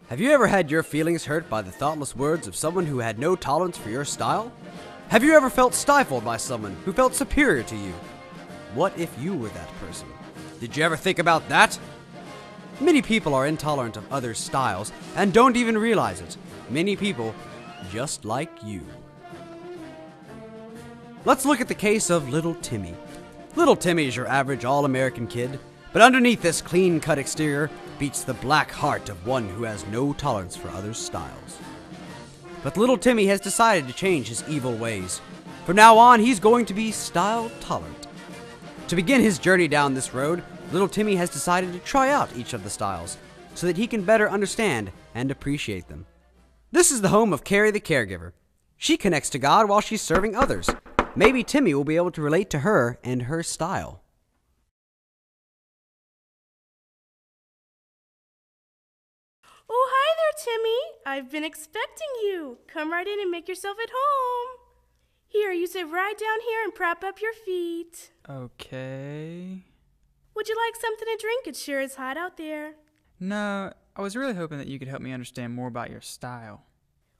Have you ever had your feelings hurt by the thoughtless words of someone who had no tolerance for your style? Have you ever felt stifled by someone who felt superior to you? What if you were that person? Did you ever think about that? Many people are intolerant of others' styles and don't even realize it. Many people just like you. Let's look at the case of little Timmy. Little Timmy is your average all-American kid, but underneath this clean-cut exterior beats the black heart of one who has no tolerance for others' styles. But little Timmy has decided to change his evil ways. From now on, he's going to be style tolerant. To begin his journey down this road, little Timmy has decided to try out each of the styles so that he can better understand and appreciate them. This is the home of Carrie the caregiver. She connects to God while she's serving others. Maybe Timmy will be able to relate to her and her style. Oh, hi there, Timmy. I've been expecting you. Come right in and make yourself at home. Here, you sit right down here and prop up your feet. Okay. Would you like something to drink? It sure is hot out there. No, I was really hoping that you could help me understand more about your style.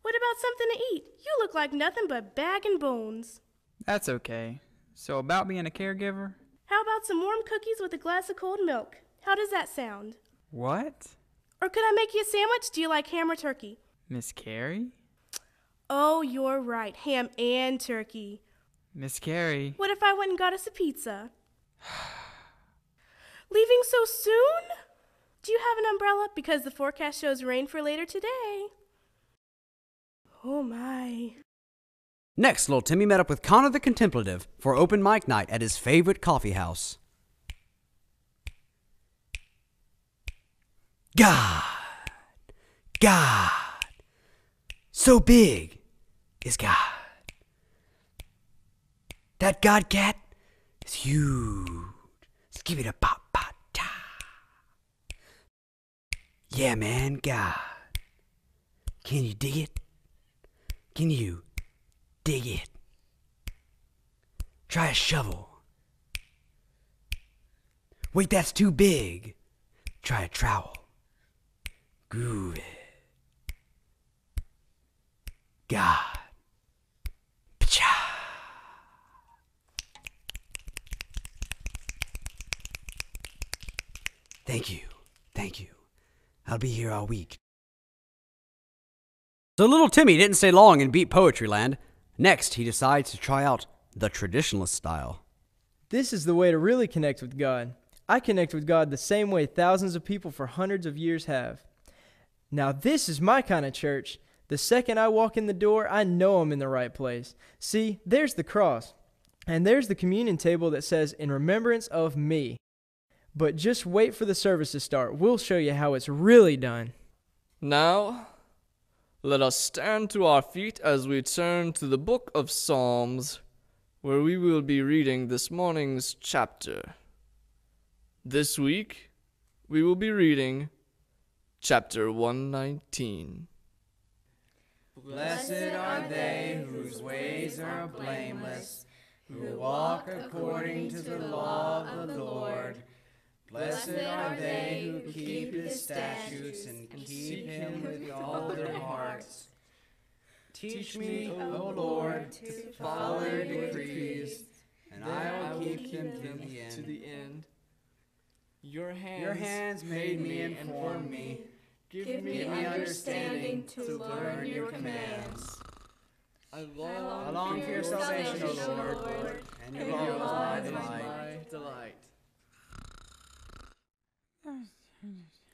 What about something to eat? You look like nothing but bag and bones. That's okay. So about being a caregiver? How about some warm cookies with a glass of cold milk? How does that sound? What? Or could I make you a sandwich? Do you like ham or turkey? Miss Carrie? Oh, you're right. Ham and turkey. Miss Carrie? What if I went and got us a pizza? Leaving so soon? Do you have an umbrella? Because the forecast shows rain for later today. Oh my. Next, little Timmy met up with Connor the Contemplative for open mic night at his favorite coffee house. God, so big is God. That God cat is huge. Skibidi-pop-pop-ta. Yeah, man, God. Can you dig it? Can you dig it? Try a shovel. Wait, that's too big. Try a trowel. Groove it. God. Pcha. Thank you. I'll be here all week. So little Timmy didn't stay long in beat poetry land. Next, he decides to try out the traditionalist style. This is the way to really connect with God. I connect with God the same way thousands of people for hundreds of years have. Now this is my kind of church. The second I walk in the door, I know I'm in the right place. See, there's the cross. And there's the communion table that says, "In remembrance of me." But just wait for the service to start. We'll show you how it's really done. Now, let us stand to our feet as we turn to the book of Psalms, where we will be reading this morning's chapter. This week, we will be reading chapter 119. Blessed are they whose ways are blameless, who walk according to the law of the Lord. Blessed are they who keep his statutes and keep him with all their hearts. Teach me, O Lord, to follow your decrees, and I will keep them to the end. Your hands made me and formed me. Give me understanding to learn your commands. I long for your salvation, O Lord, and your law is my delight.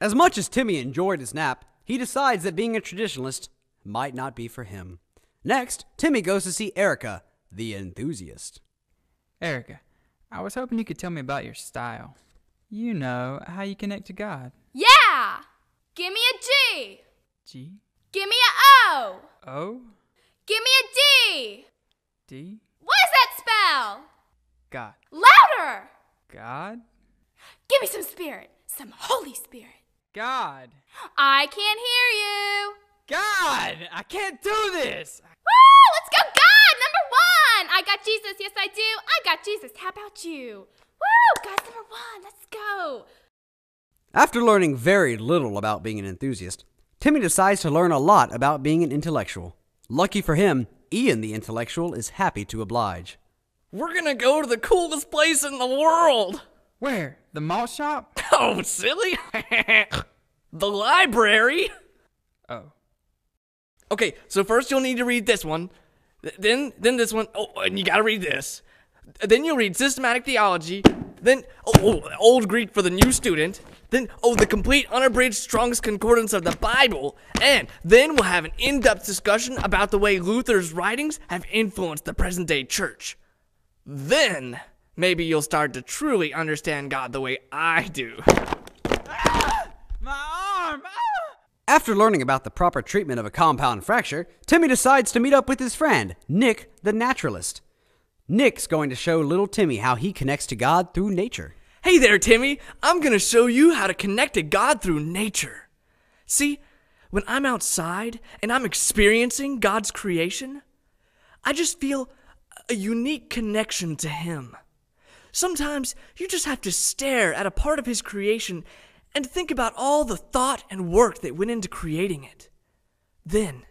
As much as Timmy enjoyed his nap, he decides that being a traditionalist might not be for him. Next, Timmy goes to see Erica, the enthusiast. Erica, I was hoping you could tell me about your style. You know, how you connect to God. Yeah! Give me a G! G? Give me a O! O? Give me a D! D? What does that spell? God. Louder! God? Give me some spirit. Some Holy Spirit. God. I can't hear you. God! I can't do this! Woo! Let's go, God! Number 1! I got Jesus. Yes, I do. I got Jesus. How about you? Woo! God's number 1. Let's go. After learning very little about being an enthusiast, Timmy decides to learn a lot about being an intellectual. Lucky for him, Ian the intellectual is happy to oblige. We're gonna go to the coolest place in the world! Where? The malt shop? Oh, silly! The library! Oh. Okay, so first you'll need to read this one. Then this one. Oh, and you gotta read this. Then you'll read systematic theology. Then, Old Greek for the new student. Then, the complete unabridged Strong's Concordance of the Bible. And then we'll have an in-depth discussion about the way Luther's writings have influenced the present-day church. Then, maybe you'll start to truly understand God the way I do. My arm! After learning about the proper treatment of a compound fracture, Timmy decides to meet up with his friend, Nick the naturalist. Nick's going to show little Timmy how he connects to God through nature. Hey there, Timmy. I'm gonna show you how to connect to God through nature. See, when I'm outside and I'm experiencing God's creation, I just feel a unique connection to Him. Sometimes you just have to stare at a part of His creation and think about all the thought and work that went into creating it. Then,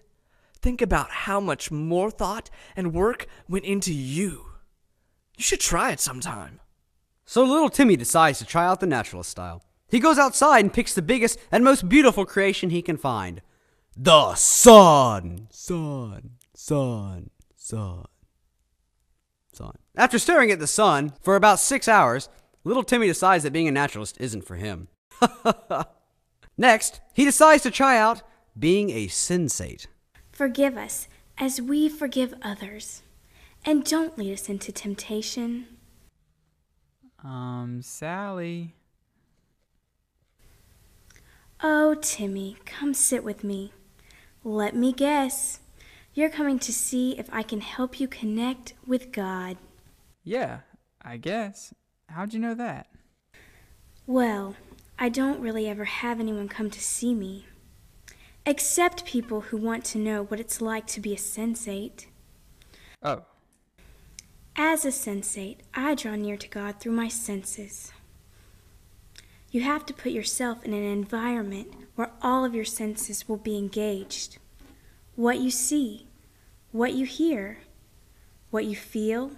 think about how much more thought and work went into you. You should try it sometime. So little Timmy decides to try out the naturalist style. He goes outside and picks the biggest and most beautiful creation he can find. The sun. Sun. After staring at the sun for about 6 hours, little Timmy decides that being a naturalist isn't for him. Next, he decides to try out being a sensate. Forgive us as we forgive others. And don't lead us into temptation. Sally. Oh, Timmy, come sit with me. Let me guess. You're coming to see if I can help you connect with God. Yeah, I guess. How'd you know that? Well, I don't really ever have anyone come to see me, except people who want to know what it's like to be a sensate. Oh. As a sensate, I draw near to God through my senses. You have to put yourself in an environment where all of your senses will be engaged. What you see, what you hear, what you feel,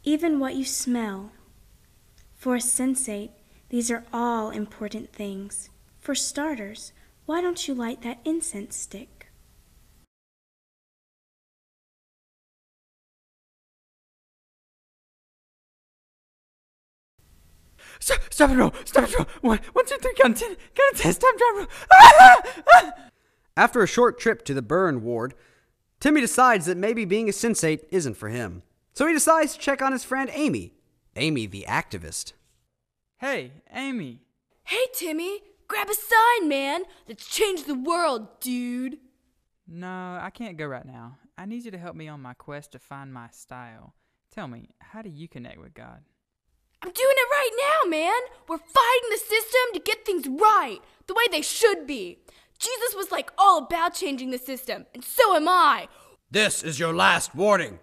even what you smell. For a sensate, these are all important things. For starters, why don't you light that incense stick? Stop and roll. 1, 2, 3, count 10. Count 10. Stop, drop, roll. After a short trip to the burn ward, Timmy decides that maybe being a sensate isn't for him. So he decides to check on his friend Amy the activist. Hey, Amy. Hey, Timmy, grab a sign, man. Let's change the world, dude. No, I can't go right now. I need you to help me on my quest to find my style. Tell me, how do you connect with God? I'm doing it right now, man. We're fighting the system to get things right, the way they should be. Jesus was like all about changing the system, and so am I. This is your last warning.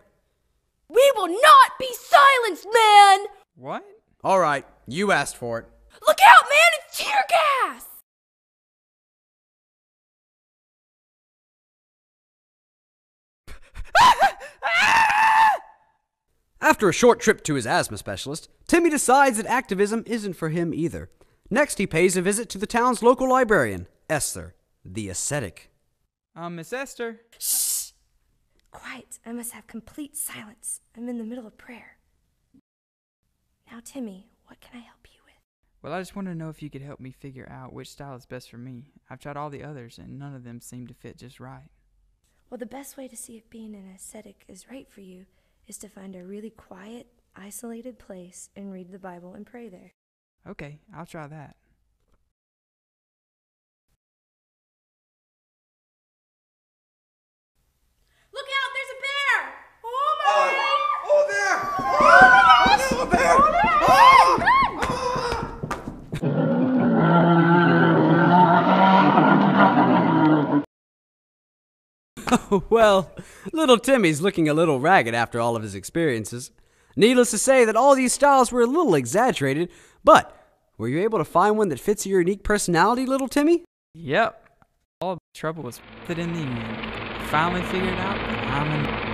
We will not be silenced, man. What? All right, you asked for it. Look out, man, it's tear gas. After a short trip to his asthma specialist, Timmy decides that activism isn't for him either. Next, he pays a visit to the town's local librarian, Esther, the ascetic. Miss Esther. Shh! Quiet. I must have complete silence. I'm in the middle of prayer. Now, Timmy, what can I help you with? Well, I just wanted to know if you could help me figure out which style is best for me. I've tried all the others, and none of them seem to fit just right. Well, the best way to see if being an ascetic is right for you is to find a really quiet, isolated place and read the Bible and pray there. Okay, I'll try that. Look out, there's a bear! Oh my God! Oh, there! Oh, a bear! Well, little Timmy's looking a little ragged after all of his experiences. Needless to say that all these styles were a little exaggerated, but were you able to find one that fits your unique personality, little Timmy? Yep. All trouble was worth it in the end. I finally figured out that I'm a